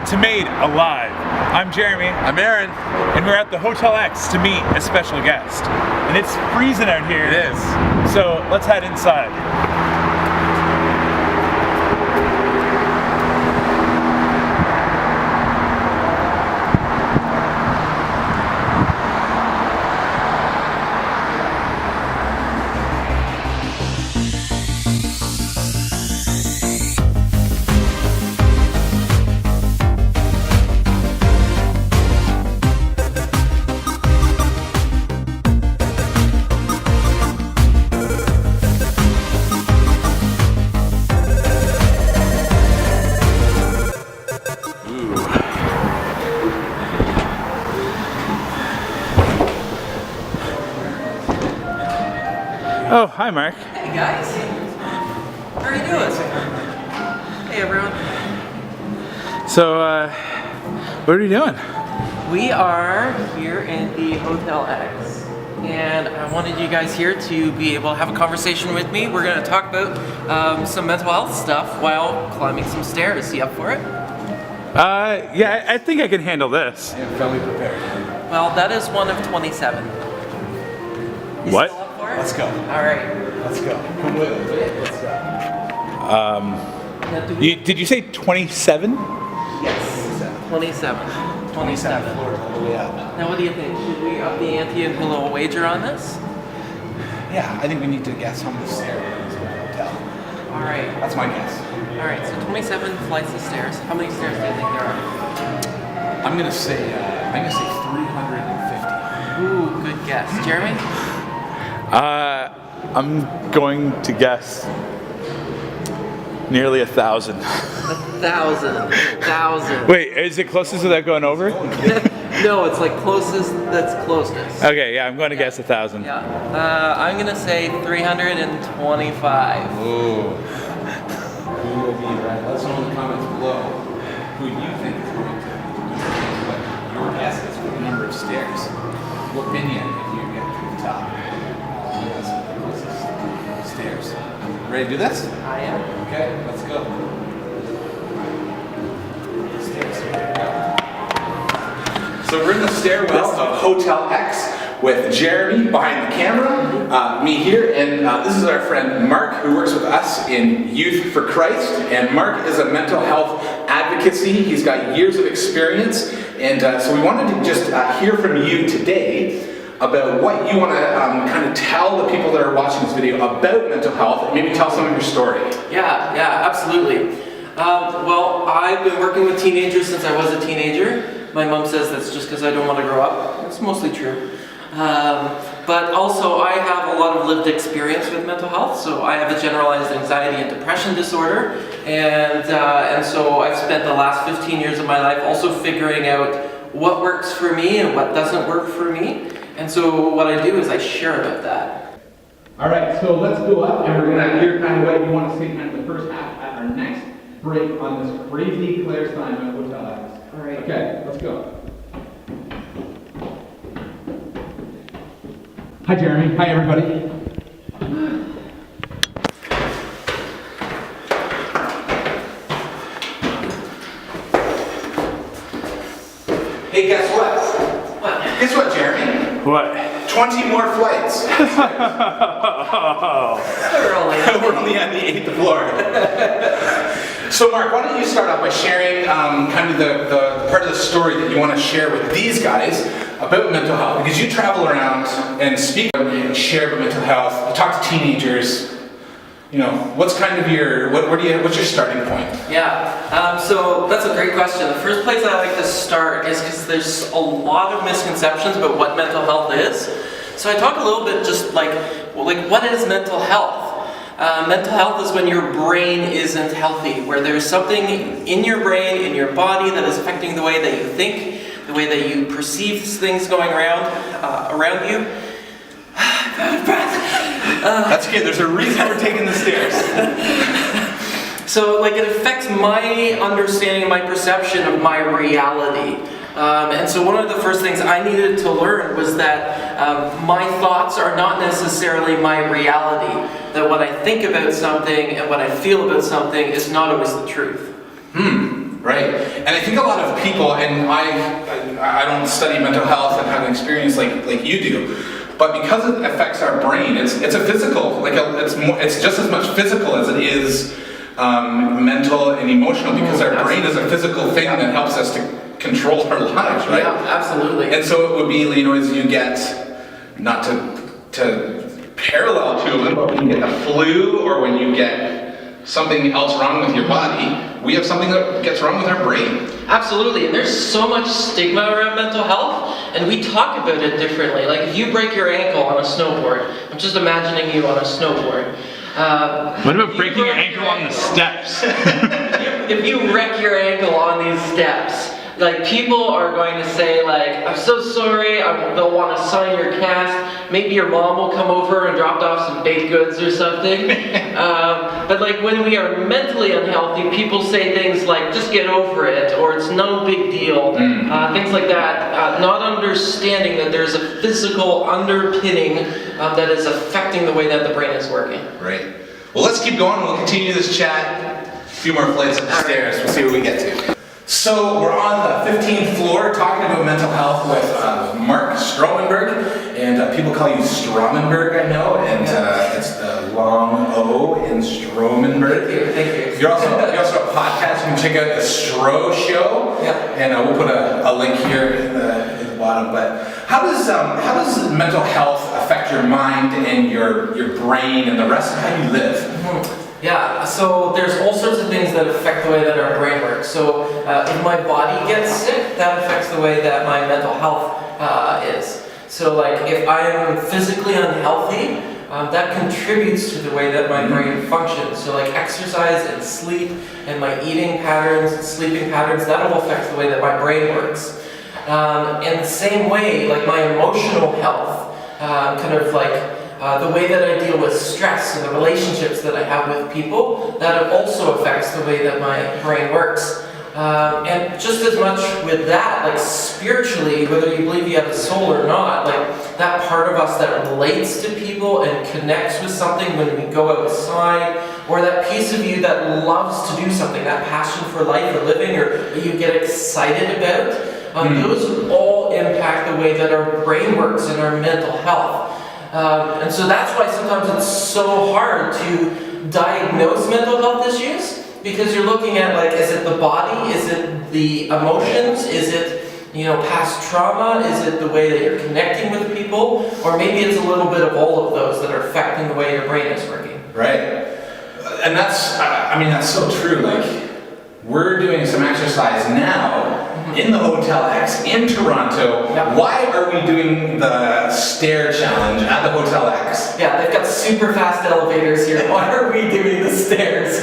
to Made Alive. I'm Jeremy. I'm Aaron. And we're at the Hotel X to meet a special guest. And it's freezing out here. It is. So let's head inside. Oh, hi Mark. Hey guys, how are you doing? Hey everyone. So, what are you doing? We are here in the Hotel X, and I wanted you guys here to be able to have a conversation with me. We're going to talk about some mental health stuff while climbing some stairs. You up for it? Yeah, I think I can handle this. I am fully prepared. Well, that is one of 27. You What? still up for it? Let's go. All right. Let's go. Come with us. Let's go. Now, do we- Did you say 27? Yes. 27. 27. Floors all the way up. Now, what do you think? Should we up the ante and put a little wager on this? Yeah, I think we need to guess how many stairs there is in the hotel. All right. That's my guess. All right. So 27 flights of stairs. How many stairs do you think there are? I'm gonna say 350. Ooh, good guess. Jeremy? I'm going to guess nearly 1,000. 1,000. Wait, is it closest without going over? No, it's like closest that's closest. Okay, yeah, I'm going to guess 1,000. Yeah. I'm going to say 325. Ooh. Who will be right? Let us know in the comments below who you think is going to what your guess is for the number of stairs. What opinion if you get to the top? Yes, the closest stairs. Ready to do this? I am. Okay, let's go. Stairs. So we're in the stairwell of Hotel X with Jeremy behind the camera, me here, and this is our friend Mark, who works with us in Youth for Christ. And Mark is a mental health advocacy. He's got years of experience, and so we wanted to just hear from you today about what you want to kind of tell the people that are watching this video about mental health, and maybe tell some of your story. Yeah, absolutely. Well, I've been working with teenagers since I was a teenager. My mom says that's just because I don't want to grow up. It's mostly true. But also I have a lot of lived experience with mental health. So I have a generalized anxiety and depression disorder. And so I've spent the last 15 years of my life also figuring out what works for me and what doesn't work for me. And so what I do is I share about that. All right, so let's go up and we're going to hear kind of what you want to say kind of the first half at our next break on this crazy Claire's time at Hotel X. All right. Okay, let's go. Hi, Jeremy. Hi, everybody. Hey, guess what? What? Guess what, Jeremy? What? 20 more flights. We're We're only on the 8th floor. So Mark, why don't you start off by sharing kind of the part of the story that you want to share with these guys about mental health, because you travel around and speak and share about mental health, you talk to teenagers. You know, what's kind of your, what's your starting point? Yeah, so that's a great question. The first place I like to start is because there's a lot of misconceptions about what mental health is. So I talk a little bit just like what is mental health? Mental health is when your brain isn't healthy, where there's something in your brain, in your body that is affecting the way that you think, the way that you perceive things going around you. I'm out of breath. That's okay, there's a reason we're taking the stairs. So it affects my understanding, my perception of my reality. And so one of the first things I needed to learn was that my thoughts are not necessarily my reality. That what I think about something and what I feel about something is not always the truth. Right. Right. And I think a lot of people, and I don't study mental health and have an experience like you do, but because it affects our brain, it's a physical, it's just as much physical as it is mental and emotional, because our brain is a physical thing that helps us to control our lives, right? Yeah, absolutely. And so it would be, as you get, not to parallel to it, but when you get the flu or when you get something else wrong with your body, we have something that gets wrong with our brain. Absolutely, and there's so much stigma around mental health, and we talk about it differently. Like if you break your ankle on a snowboard, I'm just imagining you on a snowboard. What about breaking your ankle on the steps? If you wreck your ankle on these steps, like people are going to say like, I'm so sorry, they'll want to sign your cast, maybe your mom will come over and drop off some baked goods or something. But like when we are mentally unhealthy, people say things like, just get over it, or it's no big deal, things like that, not understanding that there's a physical underpinning that is affecting the way that the brain is working. Right. Well, let's keep going. We'll continue this chat. A few more flights up the stairs. We'll see what we get to. So we're on the 15th floor talking about mental health with Mark Stromenberg, and people call you Stromenberg, I know, and it's the long O in Stromenberg. Thank you. You're also a podcast. You can check out the Stro Show, and we'll put a link here in the bottom. But how does mental health affect your mind and your brain and the rest of how you live? Yeah, so there's all sorts of things that affect the way that our brain works. So if my body gets sick, that affects the way that my mental health is. So like if I am physically unhealthy, that contributes to the way that my brain functions. So like exercise and sleep and my eating patterns and sleeping patterns, that will affect the way that my brain works. In the same way, like my emotional health, the way that I deal with stress and the relationships that I have with people, that also affects the way that my brain works. And just as much with that, like spiritually, whether you believe you have a soul or not, like that part of us that relates to people and connects with something when we go outside, or that piece of you that loves to do something, that passion for life or living, or that you get excited about, those all impact the way that our brain works and our mental health. And so that's why sometimes it's so hard to diagnose mental health issues, because you're looking at like, is it the body, is it the emotions, is it past trauma, is it the way that you're connecting with people, or maybe it's a little bit of all of those that are affecting the way your brain is working. Right. And that's so true. Like, we're doing some exercise now in the Hotel X in Toronto. Yep. Why are we doing the stair challenge at the Hotel X? Yeah, they've got super fast elevators here. Why are we doing the stairs?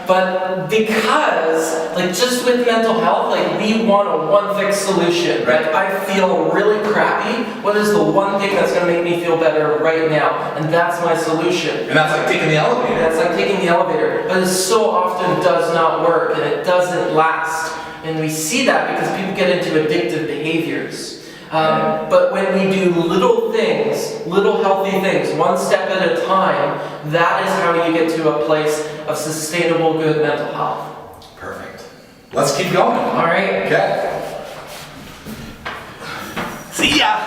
But because, like, just with mental health, like, we want a one-fix solution, right? I feel really crappy. What is the one thing that's going to make me feel better right now? And that's my solution. And that's like taking the elevator. That's like taking the elevator. But it so often does not work, and it doesn't last. And we see that because people get into addictive behaviors. But when we do little things, little healthy things, one step at a time, that is how you get to a place of sustainable, good mental health. Perfect. Let's keep going. All right. Okay. See ya.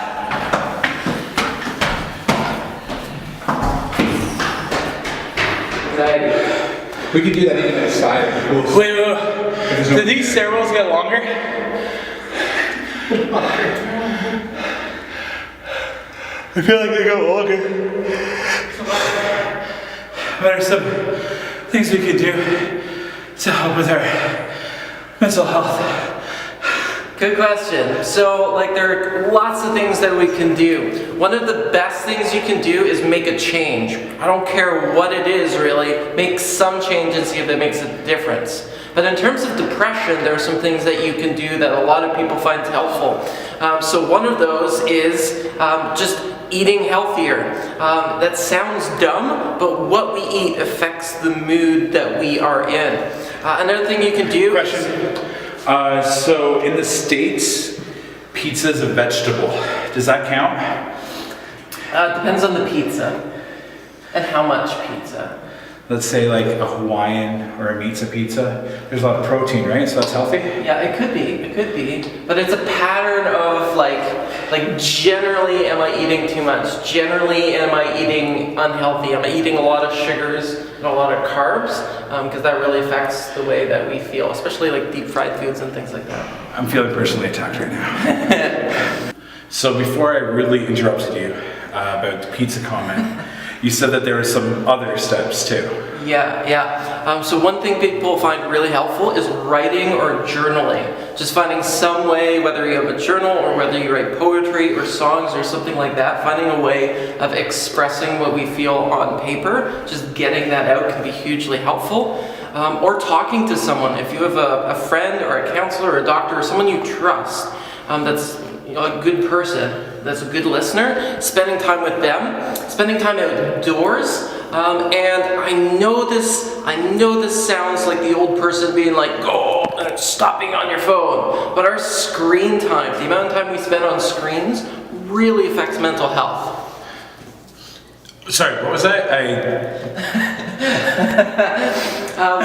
Anxiety. We could do that even outside. Wait. Did these stairwells get longer? I feel like they go longer. What are some things we could do to help with our mental health? Good question. So, like, there are lots of things that we can do. One of the best things you can do is make a change. I don't care what it is, really. Make some change and see if it makes a difference. But in terms of depression, there are some things that you can do that a lot of people find helpful. So one of those is just eating healthier. That sounds dumb, but what we eat affects the mood that we are in. Another thing you can do... Question. So in the States, pizza is a vegetable. Does that count? Depends on the pizza and how much pizza. let's say like a Hawaiian or a pizza, there's a lot of protein, right? So that's healthy? Yeah, it could be. But it's a pattern of like generally am I eating too much? Generally am I eating unhealthy? Am I eating a lot of sugars and a lot of carbs? Because that really affects the way that we feel, especially like deep fried foods and things like that. I'm feeling personally attacked right now. So before I really interrupted you about the pizza comment, you said that there were some other steps too. Yeah. So one thing people find really helpful is writing or journaling. Just finding some way, whether you have a journal or whether you write poetry or songs or something like that, finding a way of expressing what we feel on paper, just getting that out can be hugely helpful. Or talking to someone. If you have a friend or a counselor or a doctor or someone you trust that's a good person, that's a good listener, spending time with them, spending time outdoors. And I know this sounds like the old person being like, go, and stopping on your phone. But our screen time, the amount of time we spend on screens, really affects mental health. Sorry, what was that? So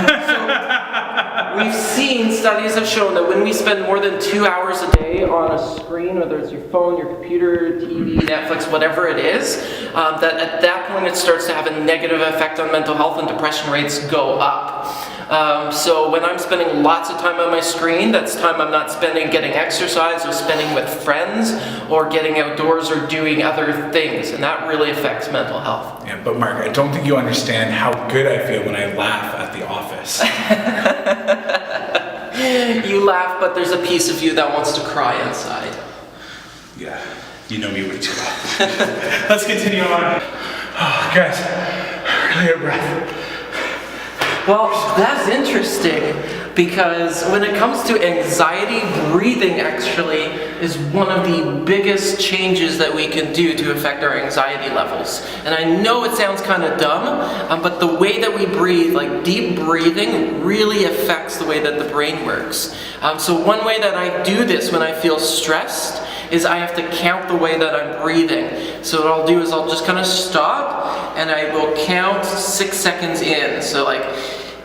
we've seen, studies have shown that when we spend more than 2 hours a day on a screen, whether it's your phone, your computer, TV, Netflix, whatever it is, that at that point it starts to have a negative effect on mental health and depression rates go up. So when I'm spending lots of time on my screen, that's time I'm not spending getting exercise or spending with friends or getting outdoors or doing other things, and that really affects mental health. Yeah, but Mark, I don't think you understand how good I feel when I laugh at the office. You laugh, but there's a piece of you that wants to cry inside. Yeah, you know me way too well. Let's continue on. Oh, guys, really out of breath. Well, that's interesting because when it comes to anxiety, breathing actually is one of the biggest changes that we can do to affect our anxiety levels. And I know it sounds kind of dumb, but the way that we breathe, like deep breathing, really affects the way that the brain works. So one way that I do this when I feel stressed is I have to count the way that I'm breathing. So what I'll do is I'll just kind of stop and I will count 6 seconds in. So like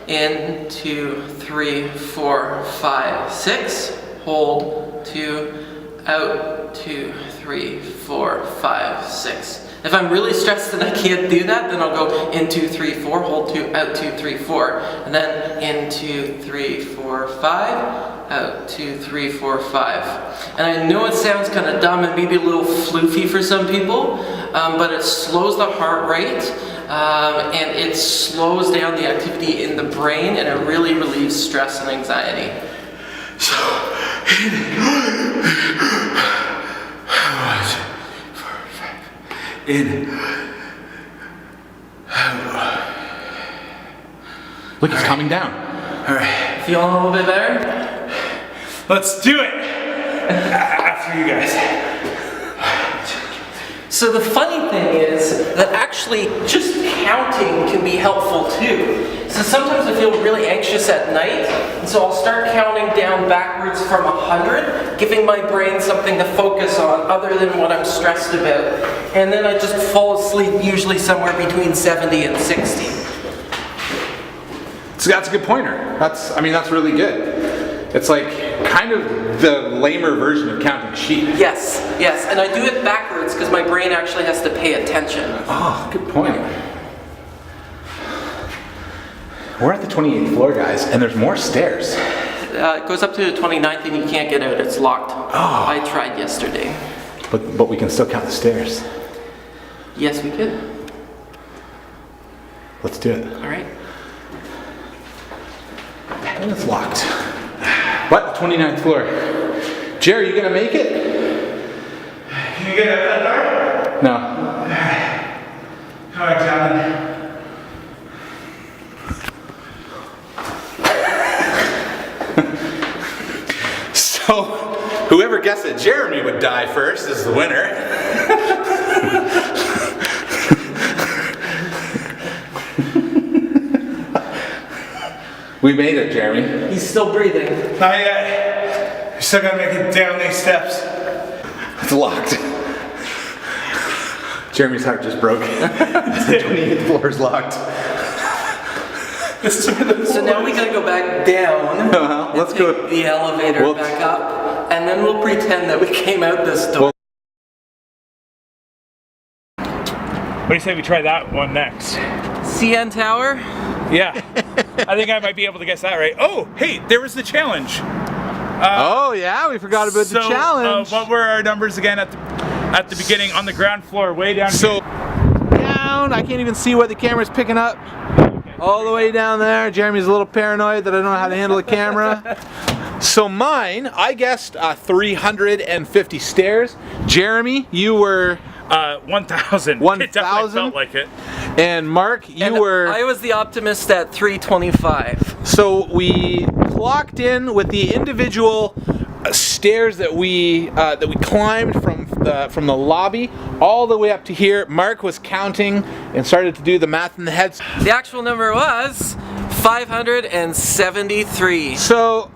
in, 2, 3, 4, 5, 6. Hold, 2, out, 2, 3, 4, 5, 6. If I'm really stressed and I can't do that, then I'll go in, 2, 3, 4, hold 2, out 2, 3, 4. And then in, 2, 3, 4, 5. Out, 2, 3, 4, 5. And I know it sounds kind of dumb and maybe a little floofy for some people, but it slows the heart rate and it slows down the activity in the brain and it really relieves stress and anxiety. So, Look, it's coming down. All right, Feeling a little bit better? let's do it. After you guys. So the funny thing is that actually just counting can be helpful too. So sometimes I feel really anxious at night, and so I'll start counting down backwards from 100, giving my brain something to focus on other than what I'm stressed about. And then I just fall asleep usually somewhere between 70 and 60. So that's a good pointer. That's really good. It's like kind of the lamer version of counting sheep. Yes, and I do it backwards because my brain actually has to pay attention. Oh, good point. We're at the 28th floor, guys, and there's more stairs. It goes up to the 29th and you can't get out, it's locked. Oh. I tried yesterday. But we can still count the stairs. Yes, we could. Let's do it. All right. And it's locked. What? 29th floor. Jerry, you gonna make it? Can you get out that door? No. All right, down. So, whoever guessed that Jeremy would die first is the winner. We made it, Jeremy. He's still breathing. Not yet. You're still gotta make it down these steps. It's locked. Jeremy's heart just broke. The 28th floor is locked. This is where the So now we gotta go back down. Let's and go. take the elevator Well, back up, and then we'll pretend that we came out this door. What do you say we try that one next? CN Tower? Yeah. I think I might be able to guess that right. Oh, hey, there was the challenge. Oh yeah, we forgot about the challenge. What were our numbers again at the beginning on the ground floor, way down So down, I can't even see what the camera's picking up. All the way down there. Jeremy's a little paranoid that I don't know how to handle the camera. So mine, I guessed 350 stairs. Jeremy, you were 1,000. 1,000? It definitely felt like it. and Mark, you And were. I was the optimist at 325. So we clocked in with the individual stairs that we climbed from the lobby all the way up to here. Mark was counting and started to do the math in the head. The actual number was 573. So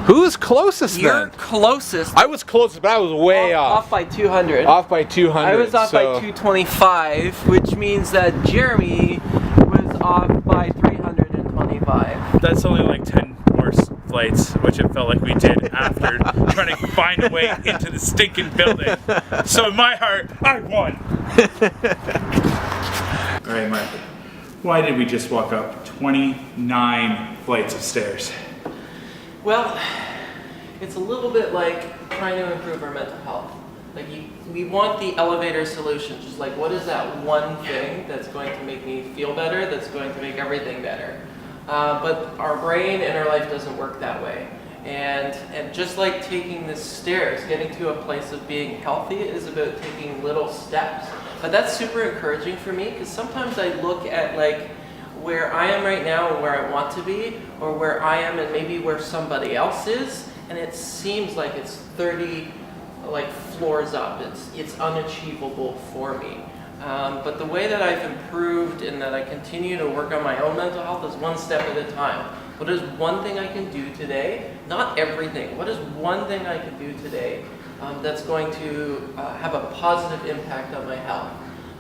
who was closest You're then? closest. I was closest, but I was way off. Off by 200. Off by 200. I was off by so- 225, which means that Jeremy was off by 325. That's only like 10 more flights, which it felt like we did after trying to find a way into the stinking building. So in my heart, I won. All right, Mike. Why did we just walk up 29 flights of stairs? Well, it's a little bit like trying to improve our mental health. Like we want the elevator solution, just like what is that one thing that's going to make me feel better, that's going to make everything better. But our brain and our life doesn't work that way. And just like taking the stairs, getting to a place of being healthy is about taking little steps. But that's super encouraging for me because sometimes I look at like where I am right now and where I want to be, or where I am and maybe where somebody else is, and it seems like it's 30 floors up. It's unachievable for me. But the way that I've improved and that I continue to work on my own mental health is one step at a time. What is one thing I can do today? Not everything. What is one thing I can do today that's going to have a positive impact on my health?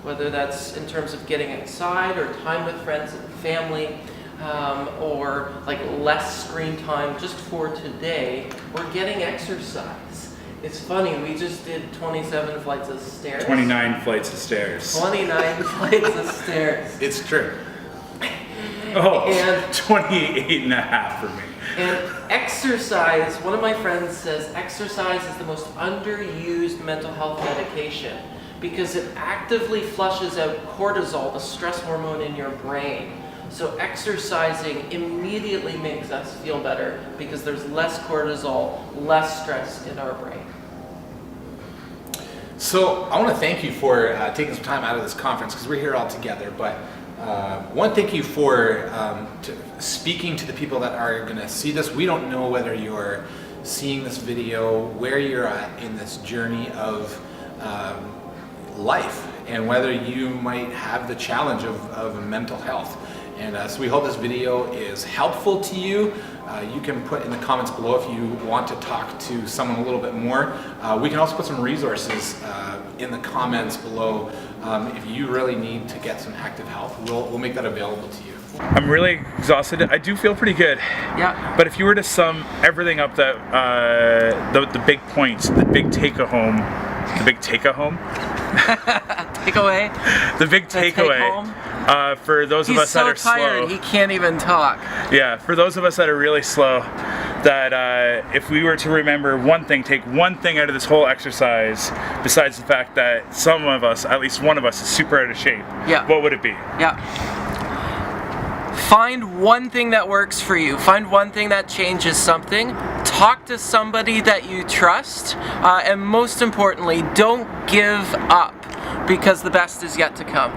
Whether that's in terms of getting outside or time with friends and family, or like less screen time just for today, or getting exercise. It's funny, we just did 27 flights of stairs. 29 flights of stairs. 29 flights of stairs. It's true. Oh, And- 28 and a half for me. And exercise, one of my friends says exercise is the most underused mental health medication because it actively flushes out cortisol, the stress hormone in your brain. So exercising immediately makes us feel better because there's less cortisol, less stress in our brain. So I want to thank you for taking some time out of this conference because we're here all together. But I want to thank you for speaking to the people that are going to see this. We don't know whether you're seeing this video, where you're at in this journey of life, and whether you might have the challenge of mental health. And so we hope this video is helpful to you. You can put in the comments below if you want to talk to someone a little bit more. We can also put some resources in the comments below if you really need to get some active help. We'll make that available to you. I'm really exhausted. I do feel pretty good. Yeah. But if you were to sum everything up, that the big points, the big take-home, the big take-home, Takeaway. the big takeaway. take-home? For those of us that are He's so tired, slow. he can't even talk. Yeah, for those of us that are really slow, that if we were to remember one thing, take one thing out of this whole exercise, besides the fact that some of us, at least one of us, is super out of shape, Yeah. what would it be? Yeah. Find one thing that works for you. Find one thing that changes something. Talk to somebody that you trust. And most importantly, don't give up because the best is yet to come.